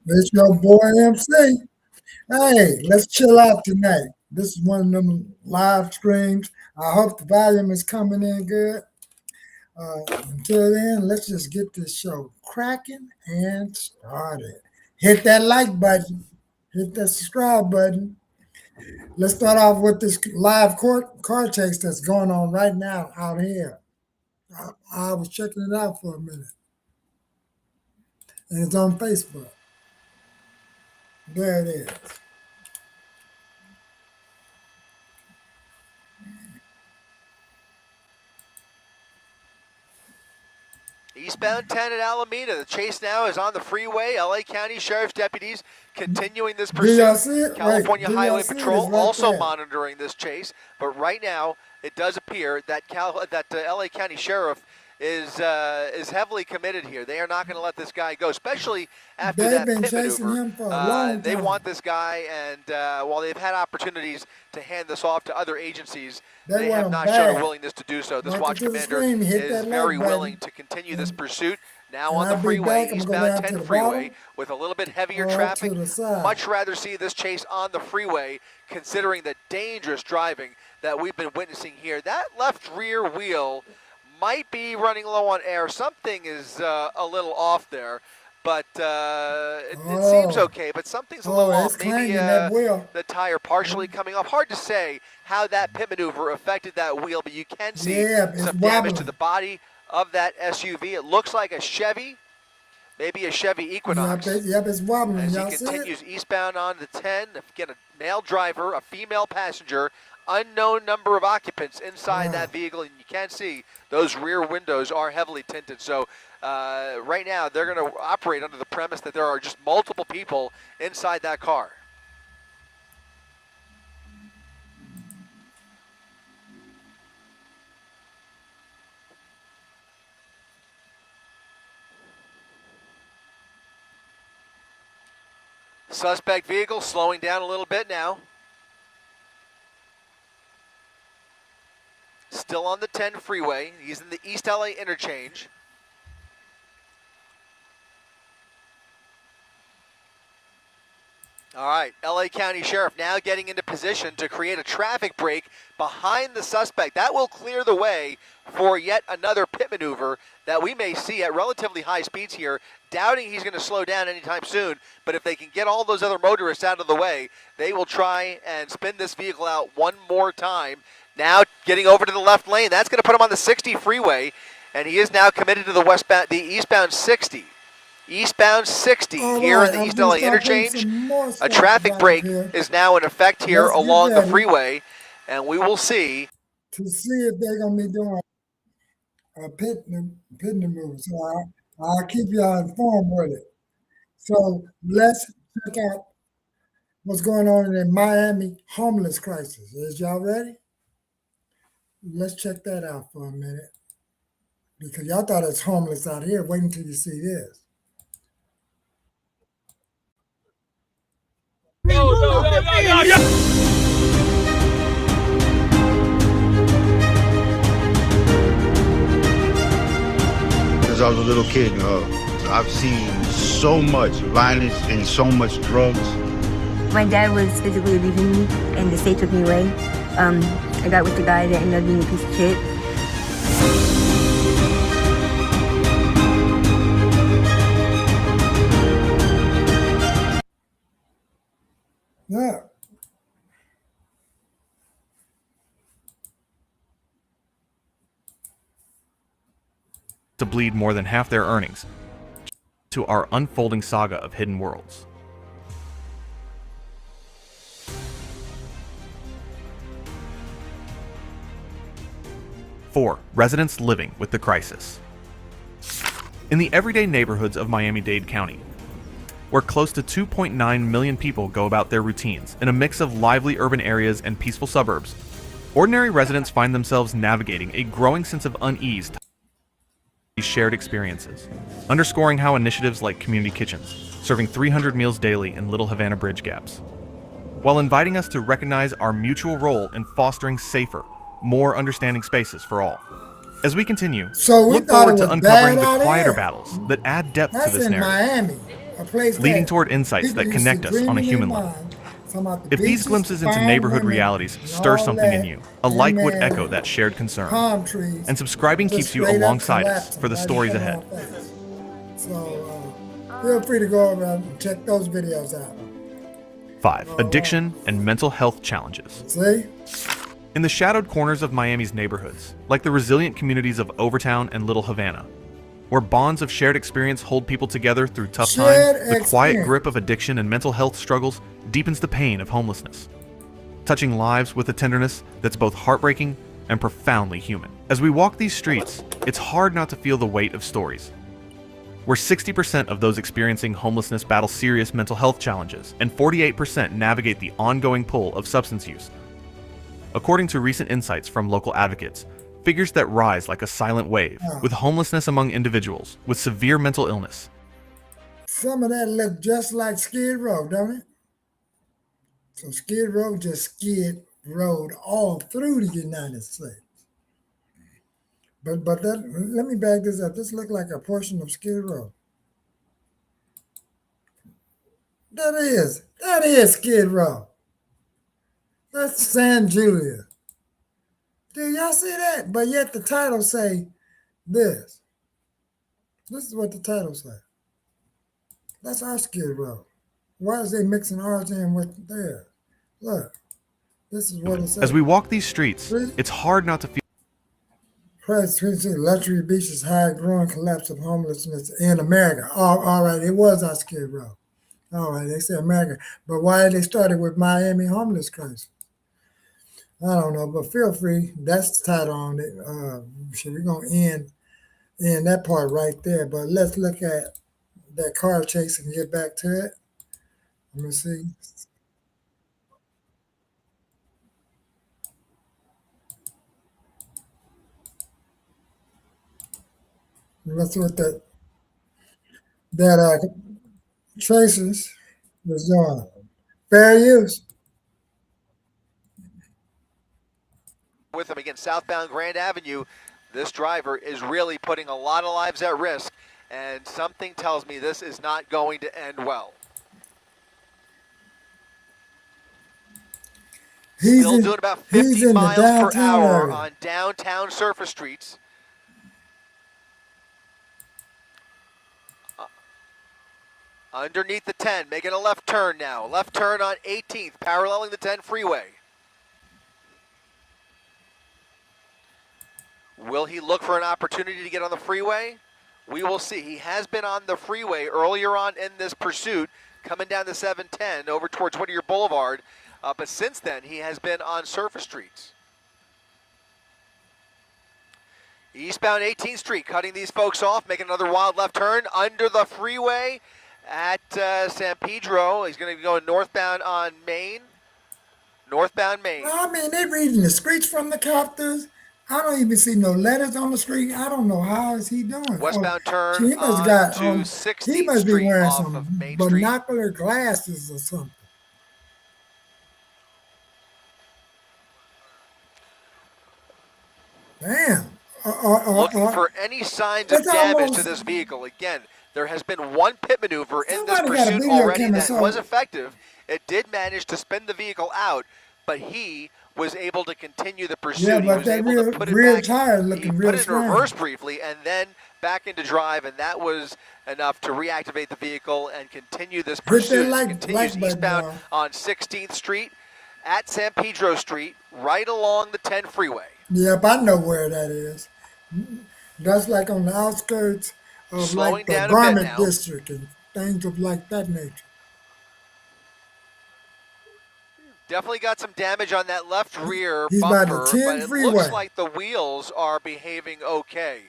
It's your boy MC. Hey, let's chill out tonight. This is one of them live streams. I hope the volume is coming in good. Until then, let's just get this show cracking and started. Hit that like button. Hit that subscribe button. Let's start off with this live car chase that's going on right now out here. I was checking it out for a minute, and it's on Facebook. There it is. Eastbound 10 at Alameda. The chase now is on the freeway. LA County Sheriff's deputies continuing this pursuit. California Highway Patrol also monitoring this chase. But right now, it does appear that LA County Sheriff is heavily committed here. They are not going to let this guy go, especially after that pit maneuver. They want this guy, and while they've had opportunities to hand this off to other agencies, they have not shown a willingness to do so. This watch commander is very willing to continue this pursuit. Now on the freeway, eastbound 10 freeway, with a little bit heavier traffic. Much rather see this chase on the freeway, considering the dangerous driving that we've been witnessing here. That left rear wheel might be running low on air. Something is a little off there, but it seems okay, but something's a little off. Maybe the tire partially coming off. Hard to say how that pit maneuver affected that wheel, but you can see some damage to the body of that SUV. It looks like a Chevy, maybe a Chevy Equinox. Yep, it's wobbling. As he continues eastbound on the 10, again, a male driver, a female passenger, unknown number of occupants inside that vehicle, and you can see those rear windows are heavily tinted. So right now they're going to operate under the premise that there are just multiple people inside that car. Suspect vehicle slowing down a little bit now. Still on the 10 freeway. He's in the East LA interchange. All right, LA County Sheriff now getting into position to create a traffic break behind the suspect. That will clear the way for yet another pit maneuver that we may see at relatively high speeds here. Doubting he's going to slow down anytime soon, but if they can get all those other motorists out of the way, they will try and spin this vehicle out one more time. Now getting over to the left lane. That's going to put him on the 60 freeway, and he is now committed to the eastbound 60. Eastbound 60 here in the East LA interchange. A traffic break is now in effect here along the freeway, and we will see. To see if they're going to be doing a pit maneuver. So I'll keep y'all informed with it. So let's check out what's going on in the Miami homeless crisis. Is y'all ready? Let's check that out for a minute. Because y'all thought it's homeless out here. Wait until you see this. As I was a little kid, I've seen so much violence and so much drugs. My dad was physically leaving me, and the state took me away. I got with the guy that ended up being a piece of shit. Yeah. To bleed more than half their earnings to our unfolding saga of hidden worlds. For residents living with the crisis. In the everyday neighborhoods of Miami-Dade County, where close to 2.9 million people go about their routines in a mix of lively urban areas and peaceful suburbs, ordinary residents find themselves navigating a growing sense of unease to these shared experiences, underscoring how initiatives like community kitchens, serving 300 meals daily in Little Havana bridge gaps, while inviting us to recognize our mutual role in fostering safer, more understanding spaces for all. As we continue, look forward to uncovering the quieter battles that add depth to this narrative. Miami. a place leading that toward insights people that used to connect us dream on a in human their level. mind, talking about the If these beaches, glimpses into fine neighborhood women, realities and stir all something in that, you, a like would and echo that shared concern. palm trees, And subscribing just keeps you straight up alongside us collapsing for the right in stories front ahead. of our face. So feel free to go over and check those videos out. 5. Addiction and mental health challenges. See? In the shadowed corners of Miami's neighborhoods, like the resilient communities of Overtown and Little Havana, where bonds of shared experience hold people together through tough times, the quiet grip of addiction and mental health struggles deepens the pain of homelessness, touching lives with a tenderness that's both heartbreaking and profoundly human. As we walk these streets, it's hard not to feel the weight of stories, where 60% of those experiencing homelessness battle serious mental health challenges, and 48% navigate the ongoing pull of substance use. According to recent insights from local advocates, figures that rise like a silent wave, with homelessness among individuals with severe mental illness. Some of that look just like Skid Row, don't it? So Skid Row just skid road all through the United States. But that, let me back this up. This looked like a portion of Skid Row. That is Skid Row. That's San Julian. Do y'all see that? But yet the title say this. This is what the title say. That's our Skid Row. Why is they mixing ours in with theirs? Look, this is what it says. As we walk these streets, it's hard not to feel luxury beaches, high growing collapse of homelessness in America. All right, it was our Skid Row. All right, they said America. But why they started with Miami homeless crisis? I don't know, but feel free. That's the title on it. We're going to end that part right there. But let's look at that car chase and get back to it. Let me see. That's what that Traces was doing. Fair use. With him against southbound Grand Avenue, this driver is really putting a lot of lives at risk, and something tells me this is not going to end well. Still doing about 50 miles per hour on downtown surface streets. Underneath the 10, making a left turn now. Left turn on 18th, paralleling the 10 freeway. Will he look for an opportunity to get on the freeway? We will see. He has been on the freeway earlier on in this pursuit, coming down the 710 over towards Whittier Boulevard. But since then, he has been on surface streets. Eastbound 18th Street, cutting these folks off, making another wild left turn under the freeway at San Pedro. He's going to be going northbound on Main. Northbound Main. I mean, they're reading the streets from the copters. I don't even see no letters on the street. I don't know how is he doing. Westbound turn he must got to 16th he must be Street wearing off some of Main binocular glasses or something. Damn. Looking for any signs of damage to this vehicle. Again, there has been one pit maneuver in this pursuit already that was effective. It did manage to spin the vehicle out, but he was able to continue the pursuit. Yeah, he but was that able to put rear it back. tire looking He real put it in strong. reverse briefly and then back into drive, and that was enough to reactivate the vehicle and continue this pursuit. It continues eastbound on 16th Street at San Pedro Street, right along the 10 freeway. Yep, I know where that is. That's like on the outskirts of Slowing like the down a bit garment now. district and things of like that nature. Definitely got some damage on that left rear He's by the bumper, 10 but it freeway. looks like the wheels are behaving okay.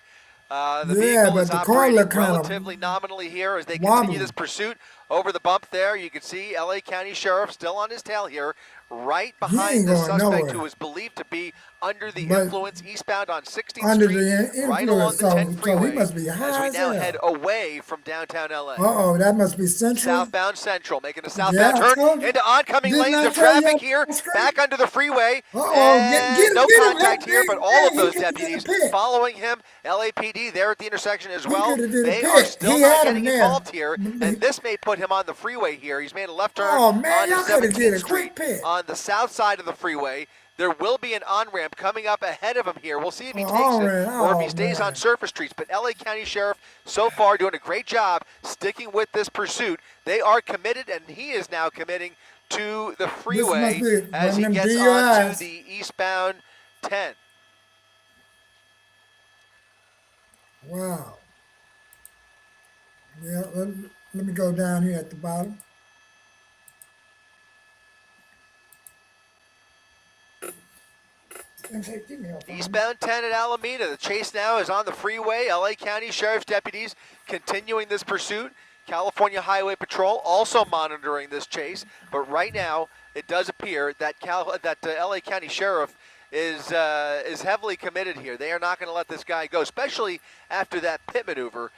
The Yeah, vehicle but is the car operating look kinda relatively nominally here as they wobbly. continue this pursuit over the bump there. You can see LA County Sheriff still on his tail here, right behind the suspect who is believed to be under the influence, eastbound on 16th Street, right along the 10 freeway, as we now head away from downtown LA. That must be Central. Southbound Central, making a southbound turn into oncoming lanes of traffic here, back under the freeway. No contact here, but all of those deputies following him. LAPD there at the intersection as well. They are still not getting involved here, and this may put him on the freeway here. He's made a left turn on 17th Street on the south side of the freeway. There will be an on-ramp coming up ahead of him here. We'll see if he takes it or if he stays on surface streets. But LA County Sheriff so far doing a great job sticking with this pursuit. They are committed, and he is now committing to the freeway as he gets onto the eastbound 10. Wow. Yeah, let me go down here at the bottom. Eastbound 10 at Alameda. The chase now is on the freeway. LA County Sheriff's deputies continuing this pursuit. California Highway Patrol also monitoring this chase. But right now, it does appear that LA County Sheriff is heavily committed here. They are not going to let this guy go, especially after that pit maneuver.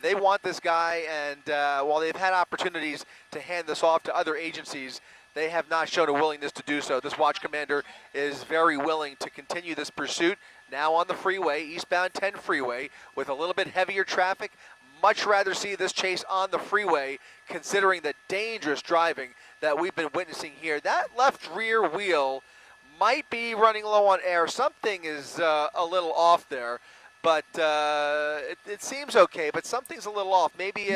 They want this guy, and while they've had opportunities to hand this off to other agencies, they have not shown a willingness to do so. This watch commander is very willing to continue this pursuit. Now on the freeway, eastbound 10 freeway, with a little bit heavier traffic. Much rather see this chase on the freeway, considering the dangerous driving that we've been witnessing here. That left rear wheel might be running low on air. Something is a little off there, but it seems okay, but something's a little off. Maybe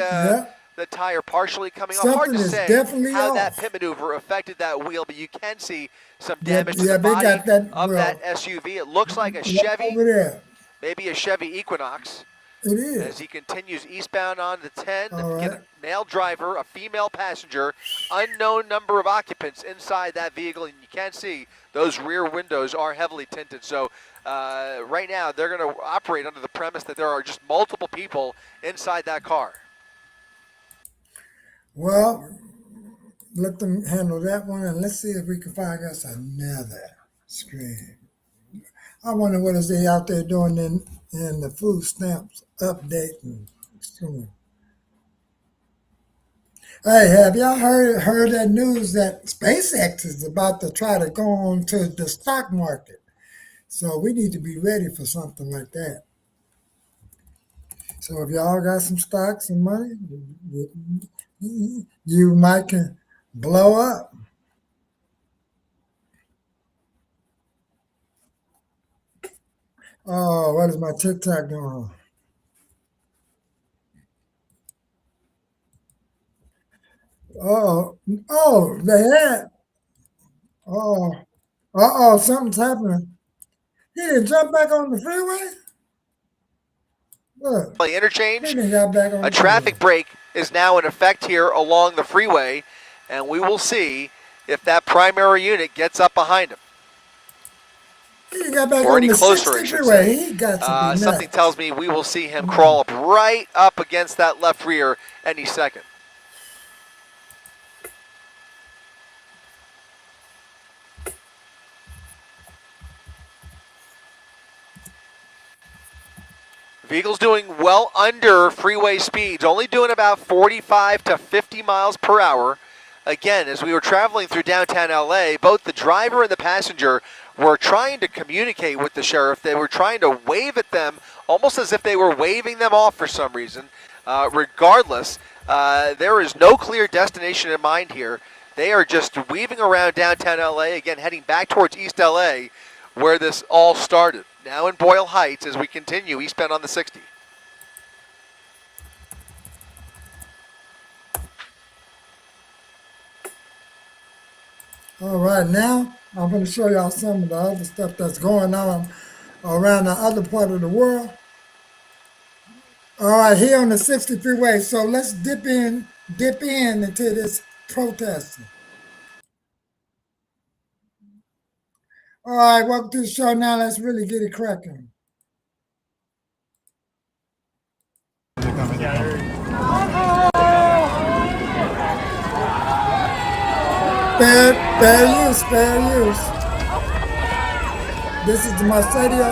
the tire partially coming off. Hard to say how that pit maneuver affected that wheel, but you can see some damage to the body of that SUV. It looks like a Chevy, maybe a Chevy Equinox. It is. As he continues eastbound on the 10, get a male driver, a female passenger, unknown number of occupants inside that vehicle, and you can see those rear windows are heavily tinted. So right now they're going to operate under the premise that there are just multiple people inside that car. Well, let them handle that one, and let's see if we can find us another screen. I wonder what is they out there doing in the food stamps updating. Hey, have y'all heard that news that SpaceX is about to try to go on to the stock market? So we need to be ready for something like that. So if y'all got some stocks and money, you might can blow up. Oh, what is my TikTok doing? They had. Something's happening. He didn't jump back on the freeway? Look. Play interchange. He didn't got back on a traffic brake is now in effect here along the freeway, and we will see if that primary unit gets up behind him. He got back or on any the closer, I should say. He got to be something tells me we will see him crawl up right up against that left rear any second. Vehicle's doing well under freeway speeds, only doing about 45 to 50 miles per hour. Again, as we were traveling through downtown LA, both the driver and the passenger were trying to communicate with the sheriff. They were trying to wave at them, almost as if they were waving them off for some reason. Regardless, there is no clear destination in mind here. They are just weaving around downtown LA, again, heading back towards East LA, where this all started. Now in Boyle Heights as we continue eastbound on the 60. All right, now I'm going to show y'all some of the other stuff that's going on around the other part of the world. All right, here on the 60 freeway. So let's dip in into this protesting. All right, welcome to the show. Now let's really get it cracking. Fair use. This is the Mercado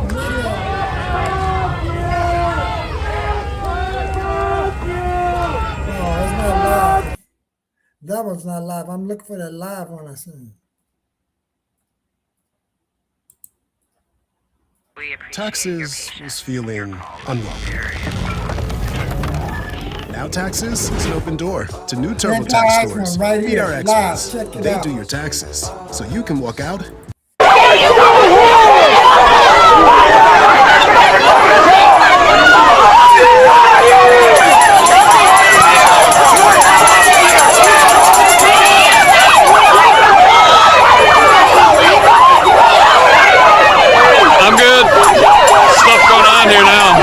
video. Oh, it's not live. That one's not live. I'm looking for that live one I seen. Taxes was feeling unwelcome. Now Taxes is an open door to new TurboTax stores. Right Meet here, our experts. live. Check it They out. do your taxes, so you can walk out. I'm good. Stuff going on here now.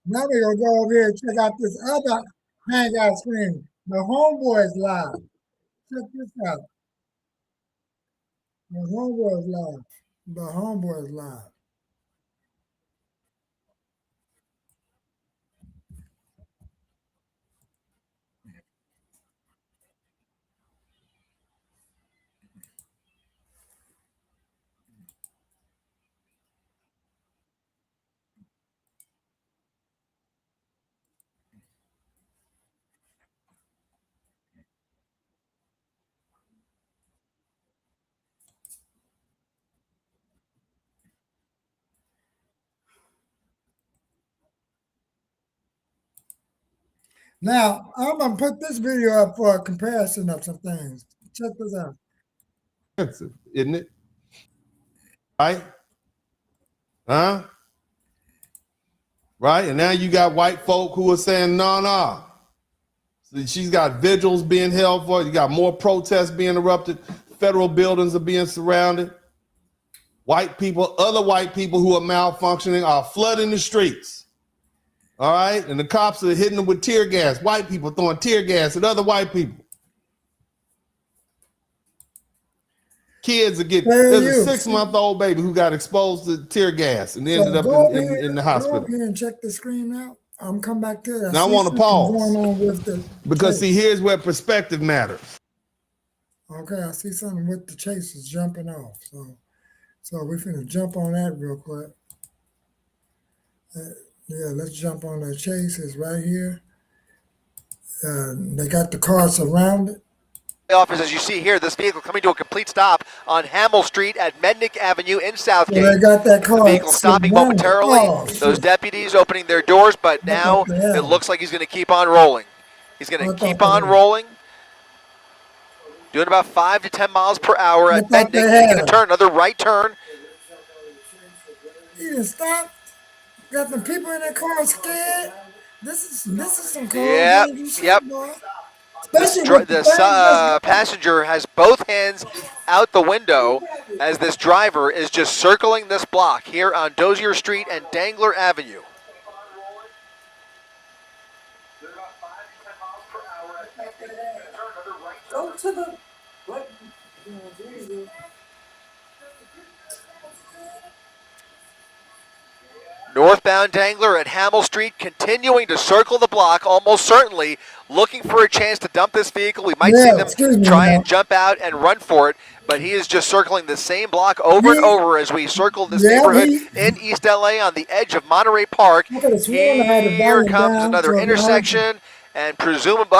Now we're gonna go over here and check out this other hangout screen. The Homeboys live. Check this out. The Homeboys live. The Homeboys live. Now, I'm going to put this video up for a comparison of some things. Check this out. Isn't it? Right? Huh? Right? And now you got white folk who are saying, no. So she's got vigils being held for it. You got more protests being erupted. Federal buildings are being surrounded. White people, other white people who are malfunctioning are flooding the streets. All right? And the cops are hitting them with tear gas. White people throwing tear gas at other white people. Kids are getting, there's a 6-month-old baby who got exposed to tear gas and ended up in the hospital. Go up here and check the screen out. I'm come back to that. Now I want to pause. Going on with the because see, here's where perspective matters. Okay, I see something with the chase is jumping off. So we're finna jump on that real quick. Yeah, let's jump on the chase. It's right here. They got the car surrounded. Officers, as you see here, this vehicle coming to a complete stop on Hamill Street at Mednick Avenue in Southgate. So they got that car. The vehicle stopping momentarily. Those deputies opening their doors, but now it looks like he's going to keep on rolling. He's going to keep on rolling. Doing about 5 to 10 miles per hour at Mednick. Making a turn, another right turn. He didn't stop. Got the people in that car scared. This is some cold. Yep, dangerous yep. shit, boy. Especially with the The passenger has both hands out the window as this driver is just circling this block here on Dozier Street and Dangler Avenue. Go to the what? Northbound Dangler at Hamel Street continuing to circle the block, almost certainly looking for a chance to dump this vehicle. We might see them try and jump out and run for it, but he is just circling the same block over and over as we circle this neighborhood in East LA on the edge of Monterey Park. Here comes another intersection. And presumably,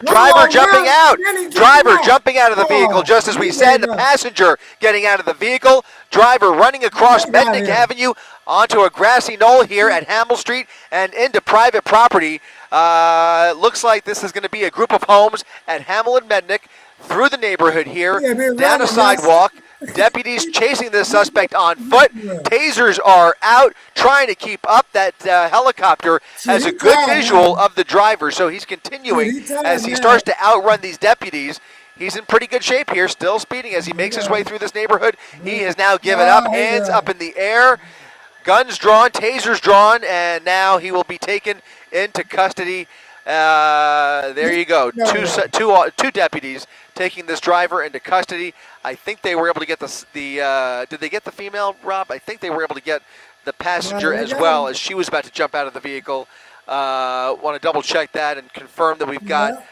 driver jumping out. Driver jumping out of the vehicle, just as we said. The passenger getting out of the vehicle. Driver running across Mednick Avenue onto a grassy knoll here at Hamel Street and into private property. Looks like this is going to be a group of homes at Hamel and Mednick through the neighborhood here, down a sidewalk. Deputies chasing this suspect on foot. Tasers are out trying to keep up. That helicopter has a good visual of the driver, so he's continuing as he starts to outrun these deputies. He's in pretty good shape here, still speeding as he makes his way through this neighborhood. He has now given up, hands up in the air, guns drawn, tasers drawn, and now he will be taken into custody. There you go, two deputies taking this driver into custody. I think they were able to get did they get the female, Rob? I think they were able to get the passenger as well as she was about to jump out of the vehicle. Want to double check that and confirm that we've got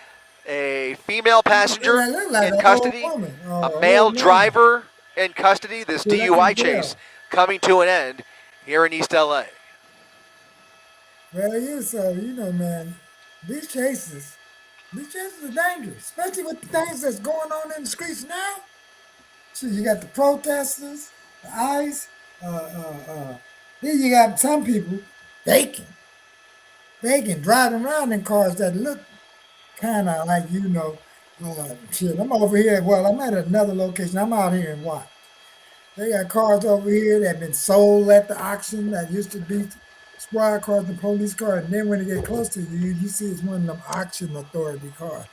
a female passenger in custody, a male driver in custody. This DUI chase coming to an end here in East LA. Well, man, these chases are dangerous, especially with the things that's going on in the streets now. So you got the protesters, the ICE, then you got some people faking driving around in cars that look kind of like, shit. I'm over here, I'm at another location. I'm out here in Watts. They got cars over here that have been sold at the auction that used to be squad cars and police cars, and then when they get close to you, you see it's one of them auction authority cars.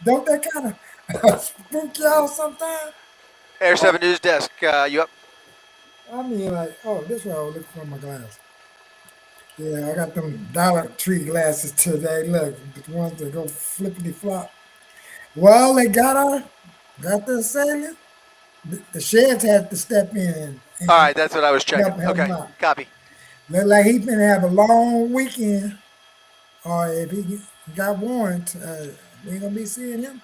Don't that kind of spook y'all sometimes? Air 7 News Desk, you up? I mean, this is what I was looking for my glasses. Yeah, I got them Dollar Tree glasses today. Look, the ones that go flippity flop. Well, they got the assailant. The sheriff had to step in. All right, that's what I was checking. Okay, copy. Look like he's been have a long weekend, or if he got warrants, we ain't gonna be seeing him.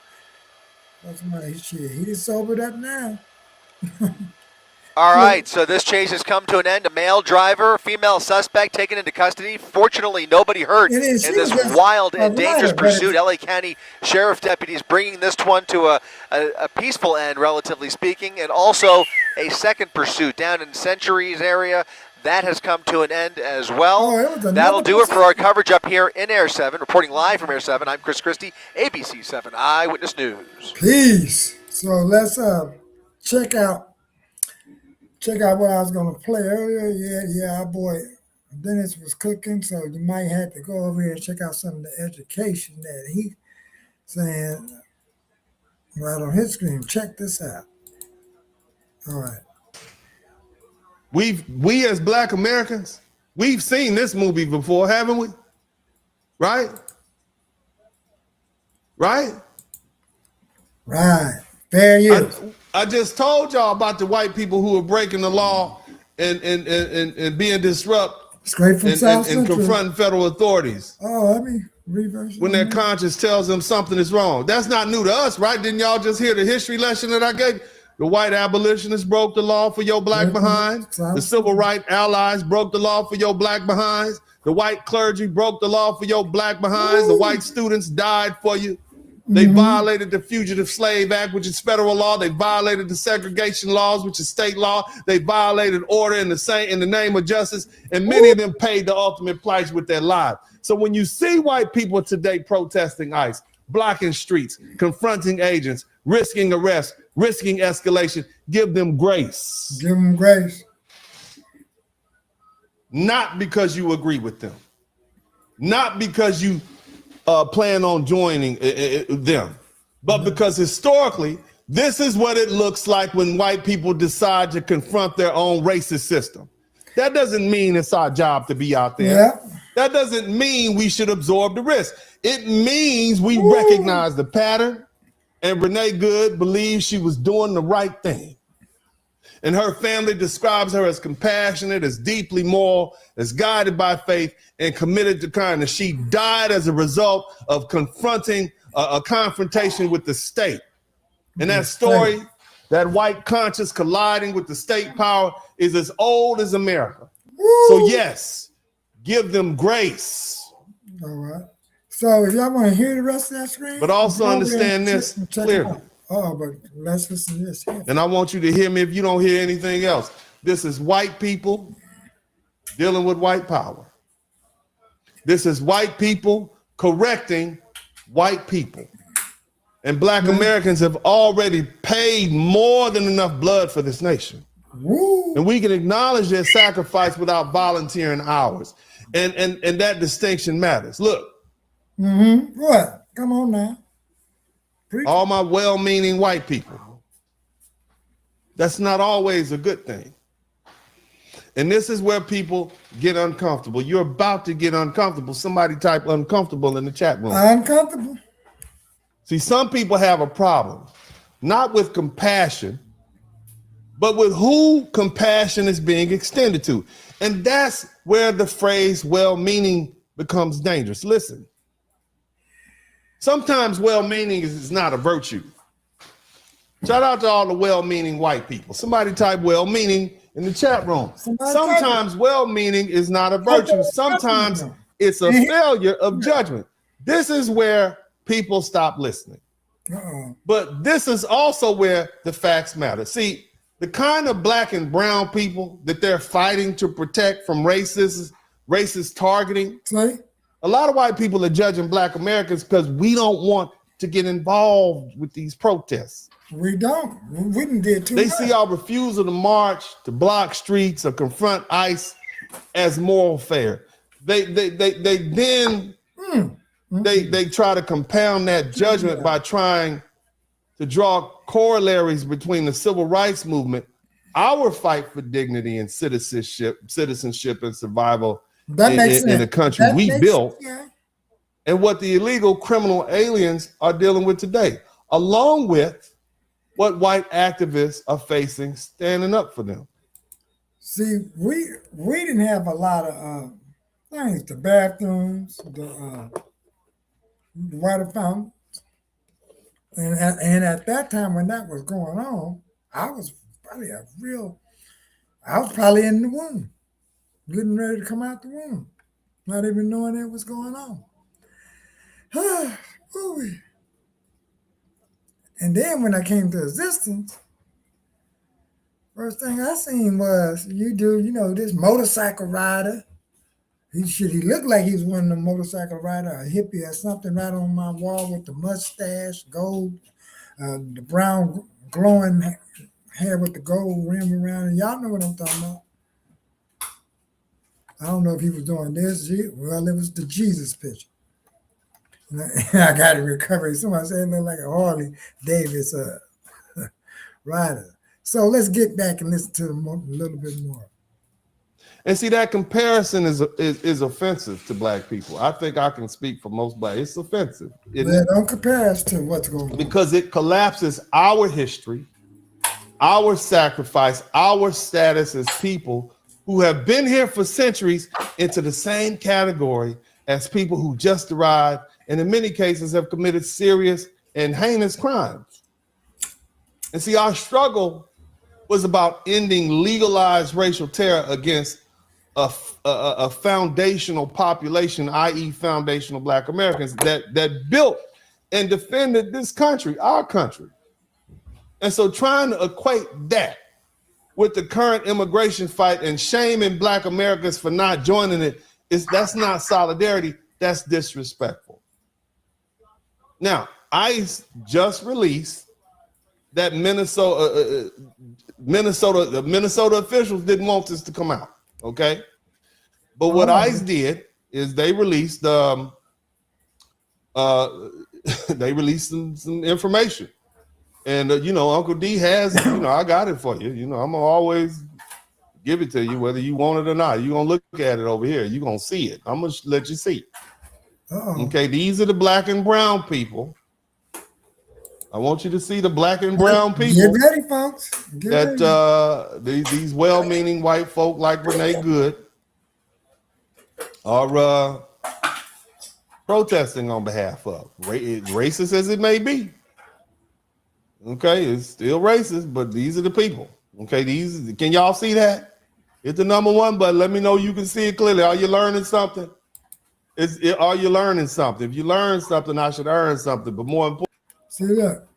That's my shit. He just sobered up now. All right, so this chase has come to an end. A male driver, female suspect taken into custody. Fortunately, nobody hurt in this wild and dangerous pursuit. LA County Sheriff deputies bringing this one to a peaceful end, relatively speaking, and also a second pursuit down in Centuries area. That has come to an end as well. That'll do it for our coverage up here in Air 7. Reporting live from Air 7, I'm Chris Christie, ABC 7 Eyewitness News. Peace. So let's check out what I was going to play earlier. Yeah, our boy Dennis was cooking, so you might have to go over here and check out some of the education that he's saying right on his screen. Check this out. All right. We as Black Americans, we've seen this movie before, haven't we? Right? Fair use. I just told y'all about the white people who are breaking the law and being disrupt Straight from South and confronting federal authorities. Oh, let me reverse. When their conscience tells them something is wrong. That's not new to us, right? Didn't y'all just hear the history lesson that I gave? The white abolitionists broke the law for your black behind. The civil rights allies broke the law for your black behinds. The white clergy broke the law for your black behinds. The white students died for you. They violated the Fugitive Slave Act, which is federal law. They violated the segregation laws, which is state law. They violated order in the name of justice. And many of them paid the ultimate price with their lives. So when you see white people today protesting ICE, blocking streets, confronting agents, risking arrest, risking escalation, give them grace. Give them grace. Not because you agree with them. not because you plan on joining them, but because historically, this is what it looks like when white people decide to confront their own racist system. That doesn't mean it's our job to be out there. Yeah. That doesn't mean we should absorb the risk. It means we recognize the pattern, and Renee Good believes she was doing the right thing. And her family describes her as compassionate, as deeply moral, as guided by faith, and committed to kindness. She died as a result of confronting a confrontation with the state. And that story, that white conscience colliding with the state power, is as old as America. So yes, give them grace. All right. So if y'all want to hear the rest of that screen, but also understand this clearly. Oh, but let's listen to this here. And I want you to hear me if you don't hear anything else. This is white people dealing with white power. This is white people correcting white people. And Black Americans have already paid more than enough blood for this nation. Woo. And we can acknowledge their sacrifice without volunteering ours. And that distinction matters. Look. What? Come on now. All my well-meaning white people. That's not always a good thing. And this is where people get uncomfortable. You're about to get uncomfortable. Somebody type uncomfortable in the chat room. Uncomfortable. See, some people have a problem, not with compassion, but with who compassion is being extended to. And that's where the phrase well-meaning becomes dangerous. Listen. Sometimes well-meaning is not a virtue. Shout out to all the well-meaning white people. Somebody type well-meaning in the chat room. Sometimes well-meaning is not a virtue. Sometimes it's a failure of judgment. This is where people stop listening. But this is also where the facts matter. See, the kind of Black and brown people that they're fighting to protect from racist targeting. A lot of white people are judging Black Americans because we don't want to get involved with these protests. We don't. We didn't did too much. They see our refusal to march, to block streets, or confront ICE as moral fair. They try to compound that judgment by trying to draw corollaries between the civil rights movement, our fight for dignity and citizenship and survival in the country we built, and what the illegal criminal aliens are dealing with today, along with what white activists are facing standing up for them. See, we didn't have a lot of things, the bathrooms, the water fountains. And at that time when that was going on, I was probably in the womb, getting ready to come out the womb, not even knowing what was going on. And then when I came to existence, first thing I seen was this motorcycle rider. He looked like he was one of the motorcycle rider, a hippie or something, right on my wall with the mustache, gold, the brown glowing hair with the gold rim around. And y'all know what I'm talking about. I don't know if he was doing this. Well, it was the Jesus picture. I got to recover. Somebody said it looked like a Harley Davidson rider. So let's get back and listen to them a little bit more. And see, that comparison is offensive to Black people. I think I can speak for most Black. It's offensive. Don't compare us to what's going on. Because it collapses our history, our sacrifice, our status as people who have been here for centuries into the same category as people who just arrived and in many cases have committed serious and heinous crimes. And see, our struggle was about ending legalized racial terror against a foundational population, i.e. foundational Black Americans that built and defended this country, our country. And so trying to equate that with the current immigration fight and shaming Black Americans for not joining it, that's not solidarity, that's disrespectful. Now, ICE just released that the Minnesota officials didn't want this to come out, okay? But what ICE did is they released they released some information. And Uncle D has, I got it for you. I'm gonna always give it to you, whether you want it or not. You're gonna look at it over here. You're gonna see it. I'm gonna let you see. Okay, these are the black and brown people. I want you to see the black and brown people. Get ready, folks. These well-meaning white folk like Renee Good are protesting on behalf of. Racist as it may be. Okay, it's still racist, but these are the people. Okay, can y'all see that? It's the number one button. Let me know you can see it clearly. Are you learning something? Are you learning something? If you learn something, I should earn something. But more important. See, look.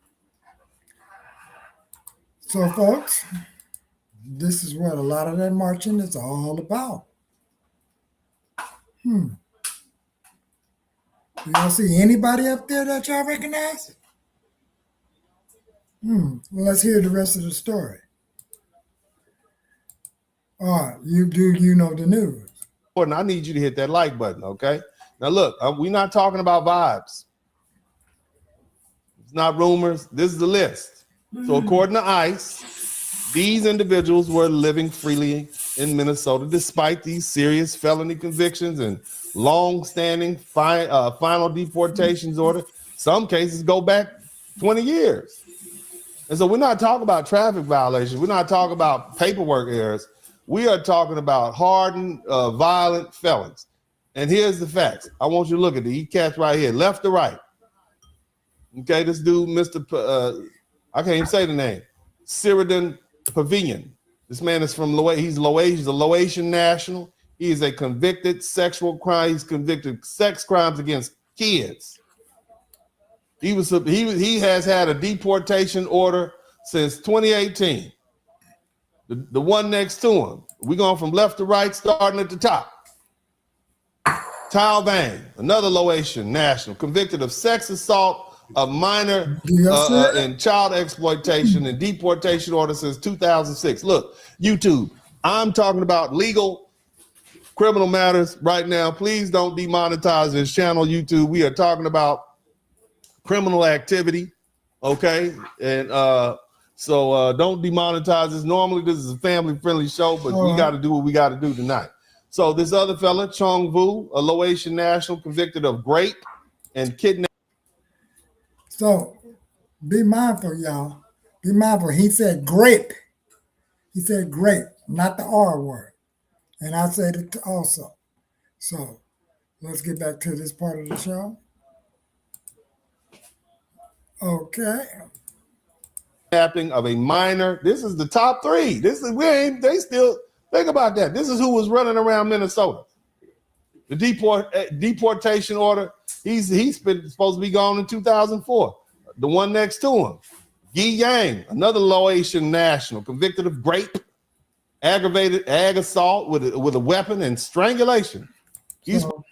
So, folks, this is what a lot of that marching is all about. Do y'all see anybody up there that y'all recognize? Well, let's hear the rest of the story. All right, you know the news. I need you to hit that like button, okay? Now, look, we're not talking about vibes. It's not rumors. This is the list. So, according to ICE, these individuals were living freely in Minnesota despite these serious felony convictions and long-standing final deportations order. Some cases go back 20 years. And so we're not talking about traffic violations. We're not talking about paperwork errors. We are talking about hardened, violent felons. And here's the facts. I want you to look at the cats right here, left to right. Okay, this dude, I can't even say the name, Sheridan Pavilion. This man is from he's a Laotian national. He is a convicted sexual crime. He's convicted sex crimes against kids. He has had a deportation order since 2018. The one next to him. We're going from left to right, starting at the top. Tao Vang, another Laotian national, convicted of sex assault, of minor and child exploitation and deportation order since 2006. Look, YouTube, I'm talking about legal criminal matters right now. Please don't demonetize this channel, YouTube. We are talking about criminal activity, okay? And so don't demonetize this. Normally, this is a family-friendly show, but we got to do what we got to do tonight. So this other fella, Chong Vu, a Laotian national convicted of rape and kidnapping. So be mindful, y'all. Be mindful. He said grape. He said grape, not the R word. And I said it also. So let's get back to this part of the show. Okay. Kidnapping of a minor. This is the top three. They still think about that. This is who was running around Minnesota. The deportation order. He's been supposed to be gone in 2004. The one next to him, Yi Yang, another Laotian national, convicted of rape, aggravated assault with a weapon and strangulation. So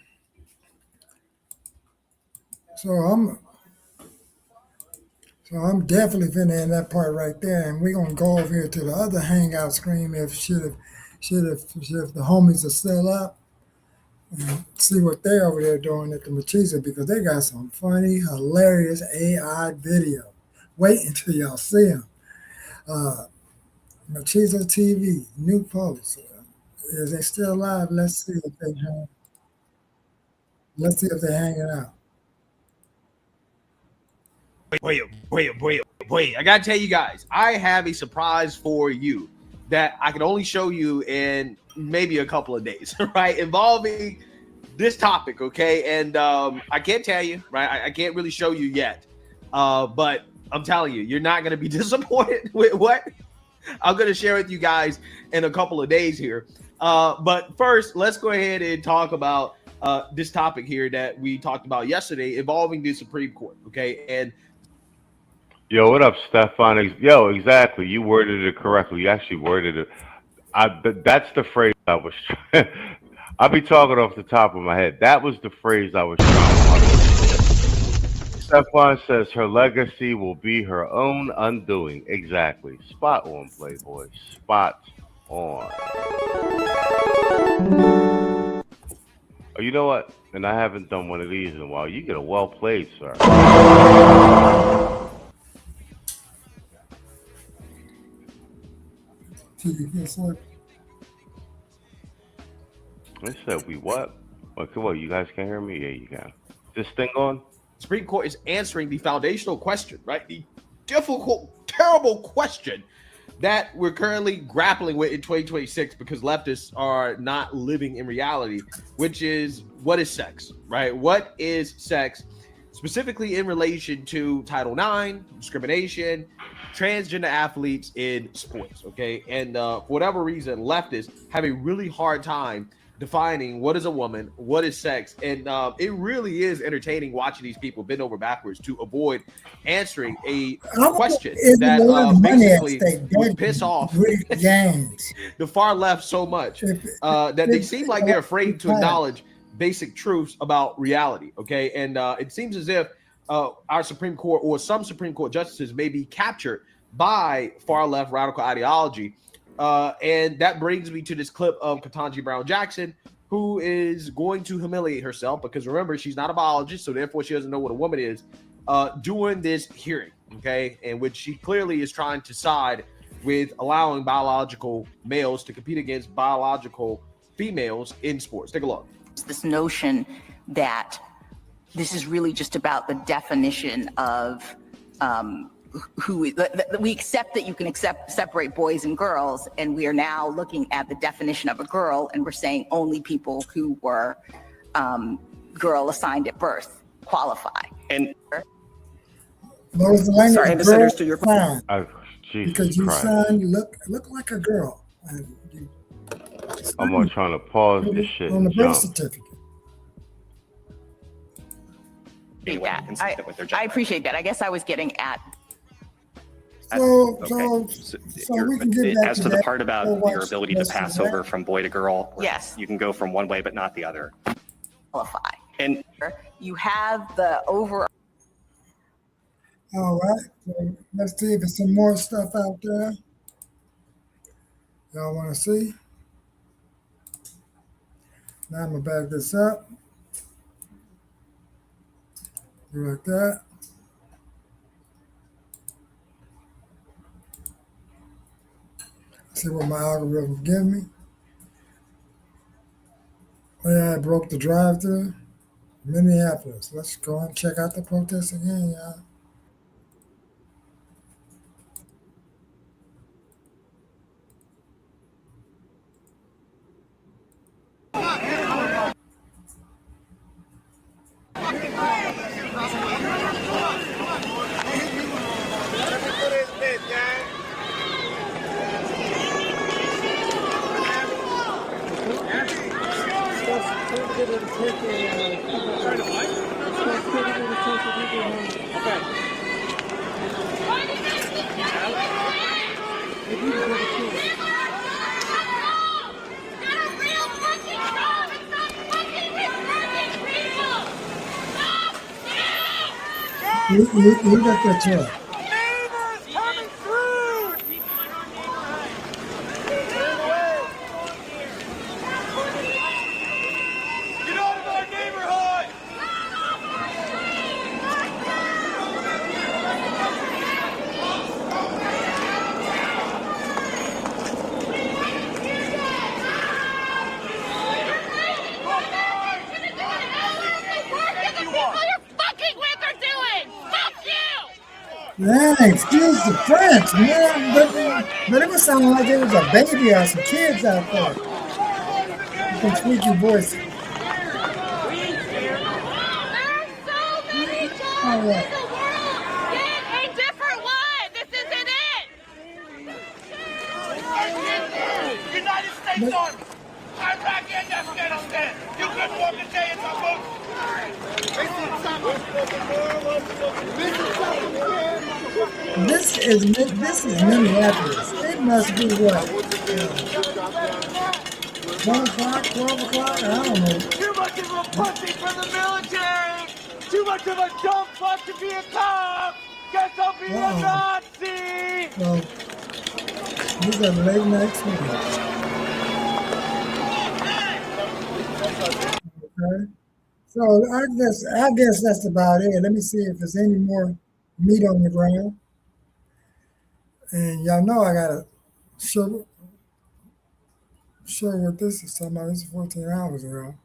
I'm definitely finna end that part right there, and we're gonna go over here to the other hangout screen if the homies are still up. And see what they're over there doing at the Machiza, because they got some funny, hilarious AI video. Wait until y'all see them. Machiza TV, new post. Is they still alive? Let's see if they're hanging out. Wait. I gotta tell you guys, I have a surprise for you that I can only show you in maybe a couple of days, right? Involving this topic, okay? And I can't tell you, right? I can't really show you yet. But I'm telling you, you're not gonna be disappointed with what I'm gonna share with you guys in a couple of days here. But first, let's go ahead and talk about this topic here that we talked about yesterday involving the Supreme Court, okay? And yo, what up, Stefan? Yo, exactly. You worded it correctly. You actually worded it. That's the phrase I was trying. I'll be talking off the top of my head. That was the phrase I was trying to find. Stefan says her legacy will be her own undoing. Exactly. Spot on, Playboy. Spot on. Oh, you know what? And I haven't done one of these in a while. You get a well played, sir. They said we what? Okay, what? You guys can hear me? Yeah, you can. This thing on? Supreme Court is answering the foundational question, right? The difficult, terrible question that we're currently grappling with in 2026 because leftists are not living in reality, which is what is sex, right? What is sex, specifically in relation to Title IX, discrimination, transgender athletes in sports, okay? And for whatever reason, leftists have a really hard time defining what is a woman, what is sex, and it really is entertaining watching these people bend over backwards to avoid answering a question that basically would piss off the far left so much that they seem like they're afraid to acknowledge basic truths about reality, okay? And it seems as if our Supreme Court or some Supreme Court justices may be captured by far left radical ideology. And that brings me to this clip of Ketanji Brown Jackson, who is going to humiliate herself because remember, she's not a biologist, so therefore she doesn't know what a woman is, doing this hearing, okay, in which she clearly is trying to side with allowing biological males to compete against biological females in sports. Take a look. This notion that this is really just about the definition of we accept that you can separate boys and girls, and we are now looking at the definition of a girl, and we're saying only people who were girl assigned at birth qualify. And sorry, I misunderstood your question. Because you son look like a girl. I'm gonna try to pause this shit on the birth certificate. I appreciate that. I guess I was getting at. So we can get back as to the part about your ability to pass over from boy to girl. Yes, you can go from one way but not the other. Qualify. And you have the over. All right. So let's see if there's some more stuff out there. Y'all want to see? Now I'm gonna back this up. Do like that. See what my algorithm give me. Oh yeah, I broke the drive-through. Minneapolis. Let's go and check out the protest again, y'all. You got that truck. Man, excuse the French, man, but it was sounding like there was a baby or some kids out there. You can tweak your voice. There's so many jobs in the world. Get a different one. This isn't it. United States Army. Iraq and Afghanistan. You couldn't walk a day in my boat. This is Minneapolis. It must be what? 1 o'clock, 12 o'clock? I don't know. Too much of a pussy for the military. Too much of a dumb fuck to be a cop. Guess I'll be a Nazi. Well, these are late night swings. Okay. So I guess that's about it. Let me see if there's any more meat on the ground. And y'all know I gotta show what this is talking about. This is 14 hours ago.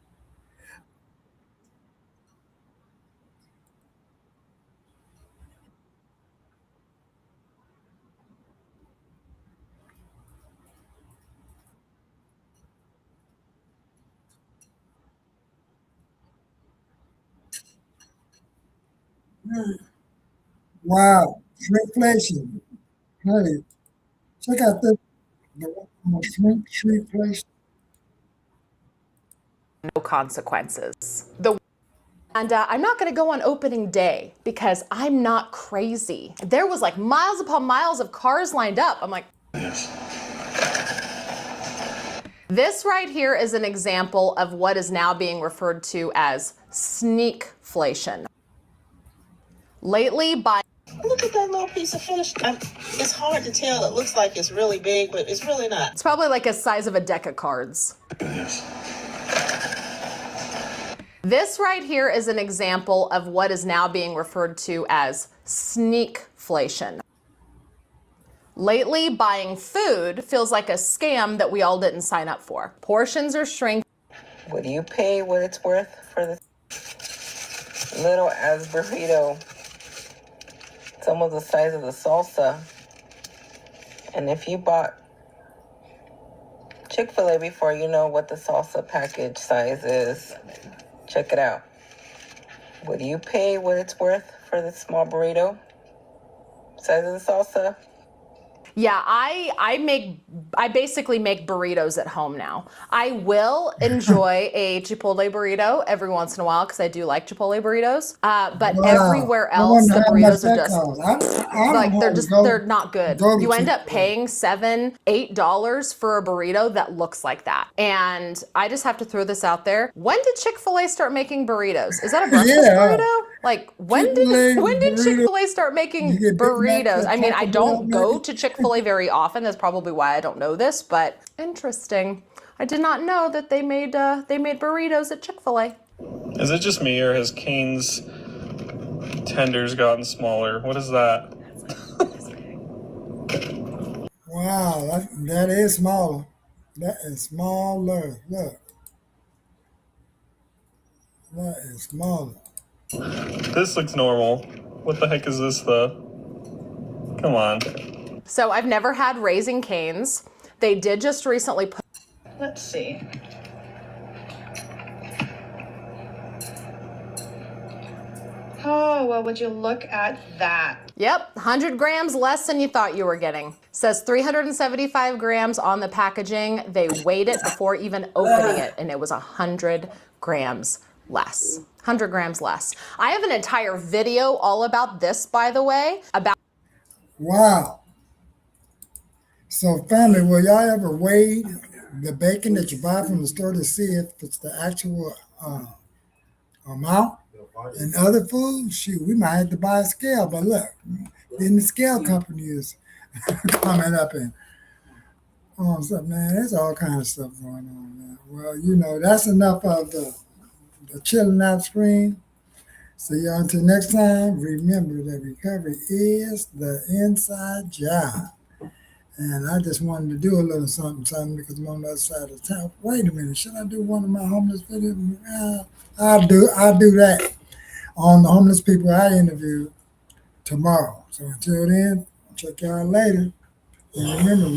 Wow, shrinkflation. Hey, check out this. The one on shrinkflation. No consequences. And I'm not going to go on opening day because I'm not crazy. There was like miles upon miles of cars lined up. I'm like, this right here is an example of what is now being referred to as sneakflation. Lately, by look at that little piece of fish. It's hard to tell. It looks like it's really big, but it's really not. It's probably like the size of a deck of cards. This right here is an example of what is now being referred to as sneakflation. Lately, buying food feels like a scam that we all didn't sign up for. Portions are shrinking. Would you pay what it's worth for this little ass burrito? It's almost the size of the salsa. And if you bought Chick-fil-A before, you know what the salsa package size is. Check it out. Would you pay what it's worth for this small burrito? Size of the salsa? Yeah, I basically make burritos at home now. I will enjoy a Chipotle burrito every once in a while because I do like Chipotle burritos. But everywhere else, the burritos are just they're not good. You end up paying $7, $8 for a burrito that looks like that. And I just have to throw this out there. When did Chick-fil-A start making burritos? Is that a breakfast burrito? Like when did Chick-fil-A start making burritos? I mean, I don't go to Chick-fil-A very often. That's probably why I don't know this, but interesting. I did not know that they made burritos at Chick-fil-A. Is it just me, or has Cane's tenders gotten smaller? What is that? Wow, that is smaller. That is smaller. Look. That is smaller. This looks normal. What the heck is this, though? Come on. So I've never had Raising Cane's. They did just recently put... Let's see. Oh, well, would you look at that? Yep, 100 grams less than you thought you were getting. Says 375 grams on the packaging. They weighed it before even opening it, and it was 100 grams less. 100 grams less. I have an entire video all about this, by the way, about... Wow. So family, will y'all ever weigh the bacon that you buy from the store to see if it's the actual amount? And other foods, shoot, we might have to buy a scale, but look, then the scale company is coming up and stuff, man. There's all kinds of stuff going on, man. Well, you know, that's enough of the chilling out screen. So y'all, until next time, remember that recovery is the inside job. And I just wanted to do a little something because I'm on the other side of town. Wait a minute, should I do one of my homeless videos? I'll do that on the homeless people I interviewed tomorrow. So until then, check y'all later. And remember,